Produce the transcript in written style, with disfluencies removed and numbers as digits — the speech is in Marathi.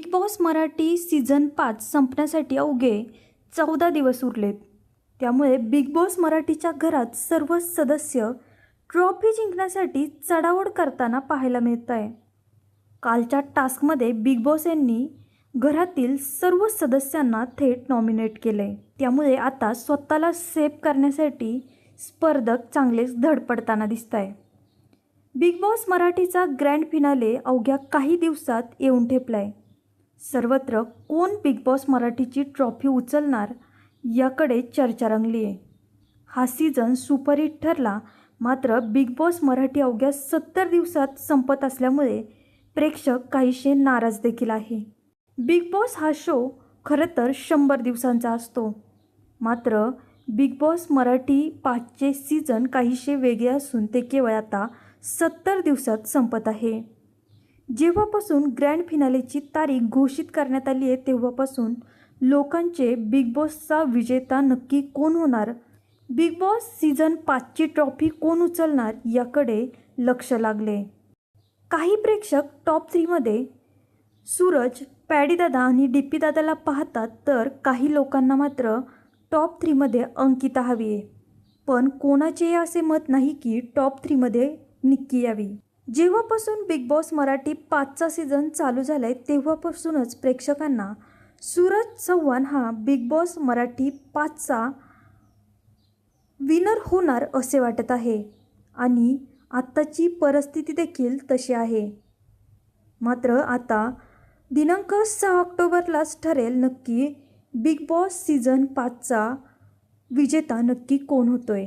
बिग बॉस मराठी सीझन 5 संपण्यासाठी अवघे 14 दिवस उरलेत. त्यामुळे बिग बॉस मराठीच्या घरात सर्व सदस्य ट्रॉफी जिंकण्यासाठी चढाओढ करताना पाहायला मिळत आहे. कालच्या टास्कमध्ये बिग बॉस यांनी घरातील सर्व सदस्यांना थेट नॉमिनेट केले. त्यामुळे आता स्वतःला सेव्ह करण्यासाठी स्पर्धक चांगलेच धडपडताना दिसत आहे. बिग बॉस मराठीचा ग्रँड फिनाले अवघ्या काही दिवसात येऊन ठेपलाय. सर्वत्र कोण बिग बॉस मराठीची ट्रॉफी उचलणार याकडे चर्चा रंगली आहे. हा सीझन सुपरहिट ठरला, मात्र बिग बॉस मराठी अवघ्या 70 दिवसात संपत असल्यामुळे प्रेक्षक काहीसे नाराज देखील आहे. बिग बॉस हा शो खरं तर 100 दिवसांचा असतो, मात्र बिग बॉस मराठी 5चे सीझन काहीसे वेगळे असून ते केवळ आता 70 दिवसात संपत आहे. जेव्हापासून ग्रँड फिनालेची तारीख घोषित करण्यात आली आहे तेव्हापासून लोकांचे बिग बॉसचा विजेता नक्की कोण होणार, बिग बॉस सीझन 5ची ट्रॉफी कोण उचलणार याकडे लक्ष लागले. काही प्रेक्षक टॉप 3मध्ये सूरज, पॅडीदादा आणि डीपी दादाला पाहतात, तर काही लोकांना मात्र टॉप 3मध्ये अंकिता हवी आहे. पण कोणाचेही असे मत नाही की टॉप 3मध्ये निक्की यावी. जेव्हापासून बिग बॉस मराठी 5चा सीझन चालू झाला आहे तेव्हापासूनच प्रेक्षकांना सूरज चव्हाण हा बिग बॉस मराठी 5चा विनर होणार असे वाटत आहे आणि आत्ताची परिस्थिती देखील तशी आहे. मात्र आता दिनांक 6 ऑक्टोबरलाच ठरेल नक्की बिग बॉस सीझन 5चा विजेता नक्की कोण होतोय.